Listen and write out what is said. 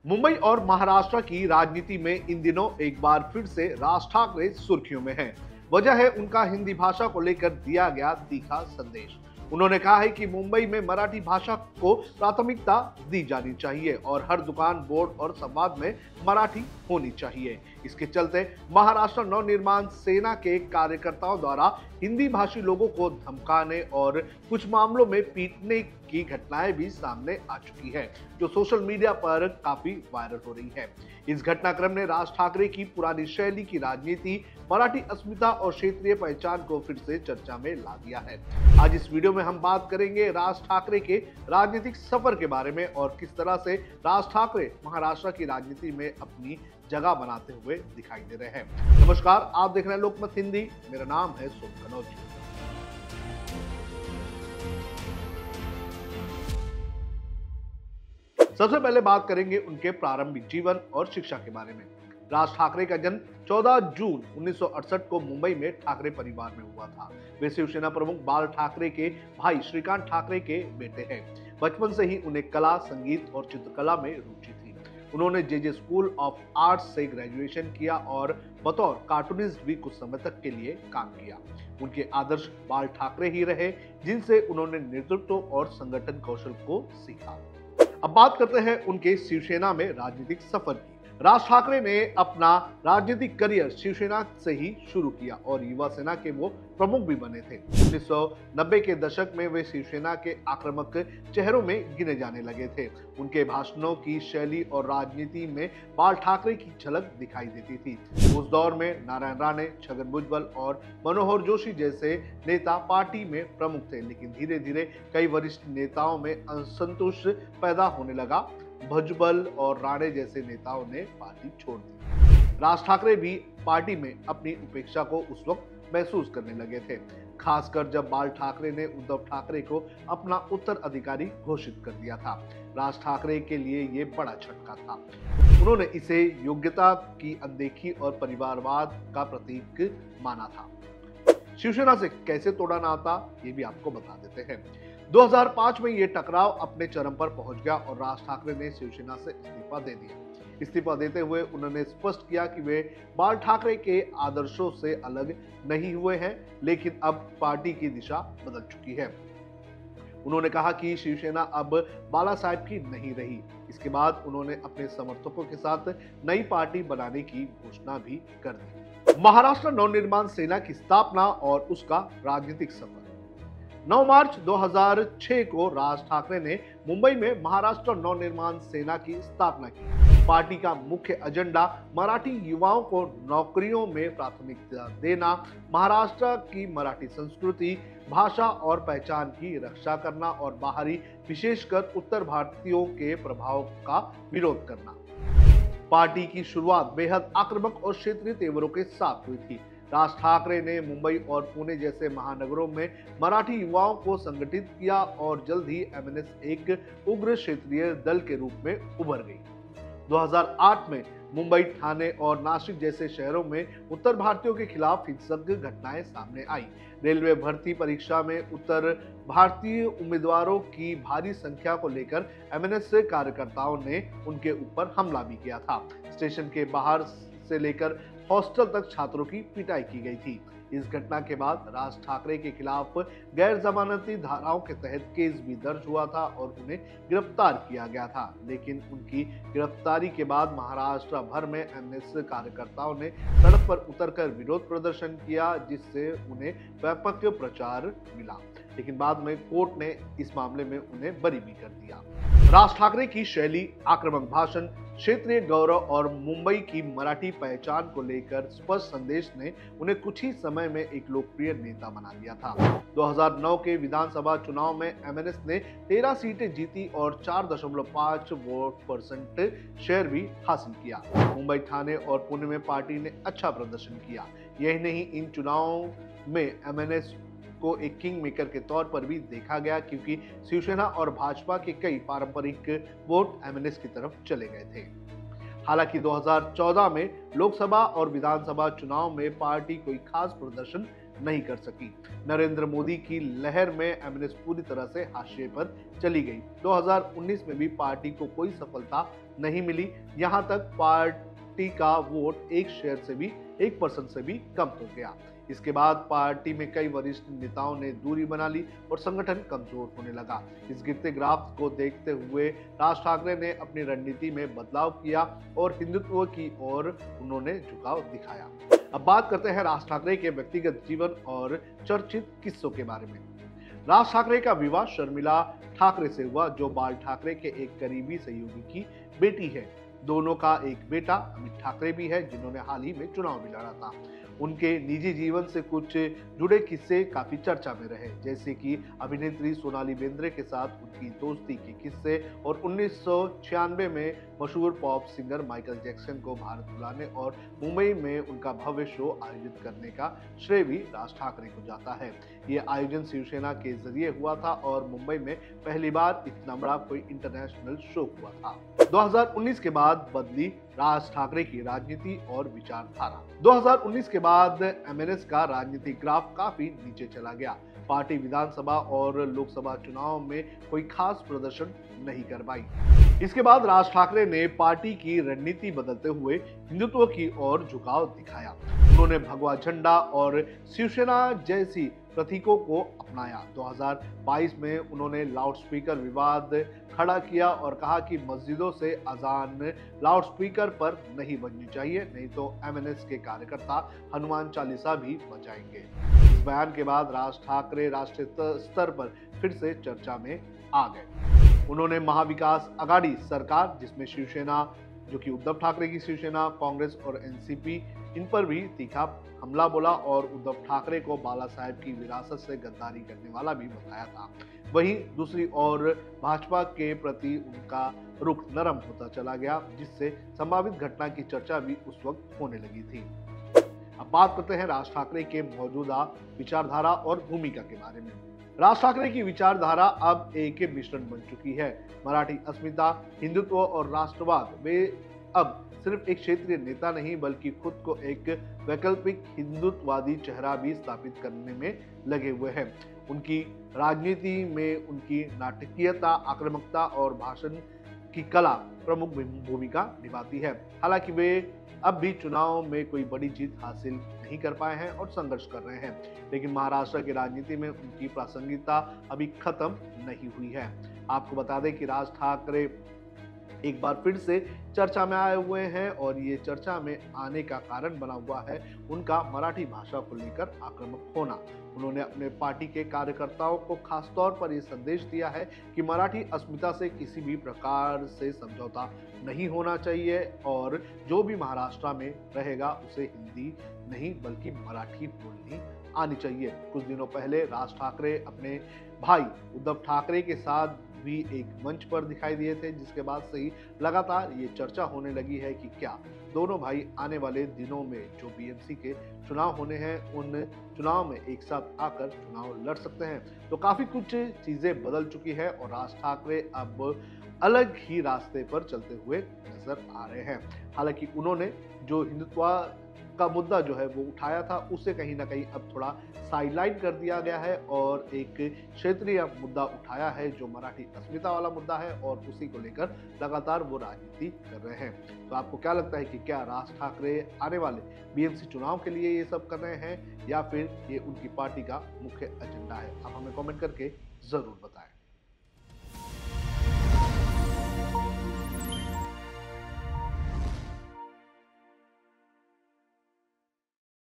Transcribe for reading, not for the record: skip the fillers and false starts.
मुंबई और महाराष्ट्र की राजनीति में इन दिनों एक बार फिर से राज ठाकरे सुर्खियों में हैं। वजह है उनका हिंदी भाषा को लेकर दिया गया तीखा संदेश। उन्होंने कहा है कि मुंबई में मराठी भाषा को प्राथमिकता दी जानी चाहिए और हर दुकान, बोर्ड और संवाद में मराठी होनी चाहिए। इसके चलते महाराष्ट्र नवनिर्माण सेना के कार्यकर्ताओं द्वारा हिंदी भाषी लोगों को धमकाने और कुछ मामलों में पीटने की घटनाएं भी सामने आ चुकी है, जो सोशल मीडिया पर काफी वायरल हो रही है। इस घटनाक्रम ने राज ठाकरे की पुरानी शैली की राजनीति, मराठी अस्मिता और क्षेत्रीय पहचान को फिर से चर्चा में ला दिया है। आज इस वीडियो में हम बात करेंगे राज ठाकरे के राजनीतिक सफर के बारे में और किस तरह से राज ठाकरे महाराष्ट्र की राजनीति में अपनी जगह बनाते हुए दिखाई दे रहे हैं। नमस्कार, आप देख रहे हैं लोकमत हिंदी। मेरा नाम है सोम कनौज। सबसे पहले बात करेंगे उनके प्रारंभिक जीवन और शिक्षा के बारे में। राज ठाकरे का जन्म 14 जून 1968 को मुंबई में ठाकरे परिवार में हुआ था। वे शिवसेना प्रमुख बाल ठाकरे के भाई श्रीकांत ठाकरे के बेटे हैं। बचपन से ही उन्हें कला, संगीत और चित्रकला में रुचि थी। उन्होंने जे स्कूल ऑफ आर्ट्स से ग्रेजुएशन किया और बतौर कार्टूनिस्ट भी कुछ समय तक के लिए काम किया। उनके आदर्श बाल ठाकरे ही रहे, जिनसे उन्होंने नेतृत्व और संगठन कौशल को सीखा। अब बात करते हैं उनके शिवसेना में राजनीतिक सफर की। राज ठाकरे ने अपना राजनीतिक करियर शिवसेना से ही शुरू किया और युवा सेना के वो प्रमुख भी बने थे। 1990 के दशक में वे शिवसेना के आक्रामक चेहरों में गिने जाने लगे थे। उनके भाषणों की शैली और राजनीति में बाल ठाकरे की झलक दिखाई देती थी। उस दौर में नारायण राणे, छगन भुजबल और मनोहर जोशी जैसे नेता पार्टी में प्रमुख थे, लेकिन धीरे धीरे कई वरिष्ठ नेताओं में असंतोष पैदा होने लगा। भुजबल और राणे जैसे नेताओं ने पार्टी छोड़ दी। राज ठाकरे भी पार्टी में अपनी उपेक्षा को उस वक्त महसूस करने लगे थे, खासकर जब बाल ठाकरे ने उद्धव ठाकरे को अपना उत्तराधिकारी घोषित कर दिया था। राज ठाकरे के लिए ये बड़ा झटका था। उन्होंने इसे योग्यता की अनदेखी और परिवारवाद का प्रतीक माना था। शिवसेना से कैसे तोड़ा नाता, ये भी आपको बता देते हैं। 2005 में ये टकराव अपने चरम पर पहुंच गया और राज ठाकरे ने शिवसेना से इस्तीफा दे दिया। इस्तीफा देते हुए उन्होंने स्पष्ट किया कि वे बाल ठाकरे के आदर्शों से अलग नहीं हुए हैं, लेकिन अब पार्टी की दिशा बदल चुकी है। उन्होंने कहा कि शिवसेना अब बाला साहब की नहीं रही। इसके बाद उन्होंने अपने समर्थकों के साथ नई पार्टी बनाने की घोषणा भी कर दी। महाराष्ट्र नवनिर्माण सेना की स्थापना और उसका राजनीतिक सफर। 9 मार्च 2006 को राज ठाकरे ने मुंबई में महाराष्ट्र नवनिर्माण सेना की स्थापना की। पार्टी का मुख्य एजेंडा मराठी युवाओं को नौकरियों में प्राथमिकता देना, महाराष्ट्र की मराठी संस्कृति, भाषा और पहचान की रक्षा करना और बाहरी, विशेषकर उत्तर भारतीयों के प्रभाव का विरोध करना। पार्टी की शुरुआत बेहद आक्रामक और क्षेत्रीय तेवरों के साथ हुई थी। राज ठाकरे ने मुंबई और पुणे जैसे महानगरों में मराठी युवाओं को संगठित किया और जल्द ही एमएनएस एक उग्र क्षेत्रीय दल के रूप में उभर गई। 2008 में मुंबई, ठाणे और नासिक जैसे शहरों में उत्तर भारतीयों के खिलाफ हिंसक घटनाएं सामने आई। रेलवे भर्ती परीक्षा में उत्तर भारतीय उम्मीदवारों की भारी संख्या को लेकर एमएनएस कार्यकर्ताओं ने उनके ऊपर हमला भी किया था। स्टेशन के बाहर से लेकर हॉस्टल तक छात्रों की पिटाई की गई थी। इस घटना के बाद राज ठाकरे के खिलाफ गैर जमानती धाराओं के तहत केस भी दर्ज हुआ था और उन्हें गिरफ्तार किया गया था। लेकिन उनकी गिरफ्तारी के बाद महाराष्ट्र भर में एमएनएस कार्यकर्ताओं ने सड़क पर उतरकर विरोध प्रदर्शन किया, जिससे उन्हें व्यापक प्रचार मिला। लेकिन बाद में कोर्ट ने इस मामले में उन्हें बरी भी कर दिया। राज ठाकरे की शैली, आक्रामक भाषण, क्षेत्रीय गौरव और मुंबई की मराठी पहचान को लेकर स्पष्ट संदेश ने उन्हें कुछ ही समय में एक लोकप्रिय नेता बना दिया था। 2009 के विधानसभा चुनाव में एमएनएस ने 13 सीटें जीती और 4.5 वोट% शेयर भी हासिल किया। मुंबई, ठाणे और पुणे में पार्टी ने अच्छा प्रदर्शन किया। यही नहीं, इन चुनावों में एमएनएस को एक किंग मेकर के तौर पर भी देखा गया, क्योंकि शिवसेना और भाजपा के कई पारंपरिक वोट एमएनएस की तरफ चले गए थे। हालांकि 2014 में लोकसभा और विधानसभा चुनाव में पार्टी कोई खास प्रदर्शन नहीं कर सकी। नरेंद्र मोदी की लहर में एमएनएस पूरी तरह से हाशिए पर चली गई। 2019 में भी पार्टी को कोई सफलता नहीं मिली। यहाँ तक पार्टी का वोट 1% से भी कम हो गया। इसके बाद पार्टी में कई वरिष्ठ नेताओं ने दूरी बना ली और संगठन कमजोर होने लगा। इस गिरते ग्राफ को देखते हुए राज ठाकरे ने अपनी रणनीति में बदलाव किया और हिंदुत्व की ओर उन्होंने झुकाव दिखाया। अब बात करते हैं राज ठाकरे के व्यक्तिगत जीवन और चर्चित किस्सों के बारे में। राज ठाकरे का विवाह शर्मिला ठाकरे से हुआ, जो बाल ठाकरे के एक करीबी सहयोगी की बेटी है। दोनों का एक बेटा अमित ठाकरे भी है, जिन्होंने हाल ही में चुनाव भी लड़ा था। उनके निजी जीवन से कुछ जुड़े किस्से काफी चर्चा में रहे, जैसे कि अभिनेत्री सोनाली बेंद्रे के साथ उनकी दोस्ती के किस्से और 1996 में मशहूर पॉप सिंगर माइकल जैक्सन को भारत बुलाने और मुंबई में उनका भव्य शो आयोजित करने का श्रेय भी राज ठाकरे को जाता है। ये आयोजन शिवसेना के जरिए हुआ था और मुंबई में पहली बार इतना बड़ा कोई इंटरनेशनल शो हुआ था। 2019 के बाद बदली राज ठाकरे की राजनीति और विचारधारा। 2019 के बाद एमएनएस का राजनीतिक ग्राफ काफी नीचे चला गया। पार्टी विधानसभा और लोकसभा चुनाव में कोई खास प्रदर्शन नहीं कर पाई। इसके बाद राज ठाकरे ने पार्टी की रणनीति बदलते हुए हिंदुत्व की ओर झुकाव दिखाया। उन्होंने भगवा झंडा और शिवसेना जैसी प्रतीकों को अपनाया। 2022 में उन्होंने लाउडस्पीकर विवाद खड़ा किया और कहा कि मस्जिदों से अजान लाउडस्पीकर पर नहीं बजनी चाहिए, नहीं तो एमएनएस के कार्यकर्ता हनुमान चालीसा भी बजाएंगे। इस बयान के बाद राज ठाकरे राष्ट्रीय स्तर पर फिर से चर्चा में आ गए। उन्होंने महाविकास आघाड़ी सरकार, जिसमें शिवसेना, जो कि उद्धव ठाकरे की शिवसेना, कांग्रेस और एनसीपी, इन पर भी तीखा हमला बोला और उद्धव ठाकरे को बाला साहेब की विरासत से गद्दारी करने वाला भी बताया था। वहीं दूसरी ओर भाजपा के प्रति उनका रुख नरम होता चला गया, जिससे संभावित घटना की चर्चा भी उस वक्त होने लगी थी। अब बात करते हैं राज ठाकरे के मौजूदा विचारधारा और भूमिका के बारे में। राज ठाकरे की विचारधारा अब एक मिश्रण बन चुकी है। मराठी अस्मिता, हिंदुत्व और राष्ट्रवाद, वे अब सिर्फ एक क्षेत्रीय नेता नहीं बल्कि खुद को एक वैकल्पिक हिंदुत्ववादी चेहरा भी स्थापित करने में लगे हुए हैं। उनकी राजनीति में उनकी नाटकीयता, आक्रामकता और भाषण की कला प्रमुख भूमिका निभाती है। हालांकि वे अब भी चुनाव में कोई बड़ी जीत हासिल नहीं कर पाए हैं और संघर्ष कर रहे हैं, लेकिन महाराष्ट्र की राजनीति में उनकी प्रासंगिकता अभी खत्म नहीं हुई है। आपको बता दें कि राज ठाकरे एक बार फिर से चर्चा में आए हुए हैं और ये चर्चा में आने का कारण बना हुआ है उनका मराठी भाषा को लेकर आक्रामक होना। उन्होंने अपने पार्टी के कार्यकर्ताओं को खास तौर पर यह संदेश दिया है कि मराठी अस्मिता से किसी भी प्रकार से समझौता नहीं होना चाहिए और जो भी महाराष्ट्र में रहेगा उसे हिंदी नहीं बल्कि मराठी बोलनी आनी चाहिए। कुछ दिनों पहले राज ठाकरे अपने भाई उद्धव ठाकरे के साथ भी एक मंच पर दिखाई दिए थे, जिसके बाद से ही लगातार ये चर्चा होने लगी है कि क्या दोनों भाई आने वाले दिनों में जो बीएमसी के चुनाव होने हैं उन चुनाव में एक साथ आकर चुनाव लड़ सकते हैं। तो काफी कुछ चीजें बदल चुकी है और राज ठाकरे अब अलग ही रास्ते पर चलते हुए नजर आ रहे हैं। हालांकि उन्होंने जो हिंदुत्व का मुद्दा जो है वो उठाया था, उसे कहीं ना कहीं अब थोड़ा साइडलाइन कर दिया गया है और एक क्षेत्रीय मुद्दा उठाया है जो मराठी अस्मिता वाला मुद्दा है और उसी को लेकर लगातार वो राजनीति कर रहे हैं। तो आपको क्या लगता है कि क्या राज ठाकरे आने वाले बीएमसी चुनाव के लिए ये सब कर रहे हैं या फिर ये उनकी पार्टी का मुख्य एजेंडा है? आप हमें कमेंट करके जरूर बताएं।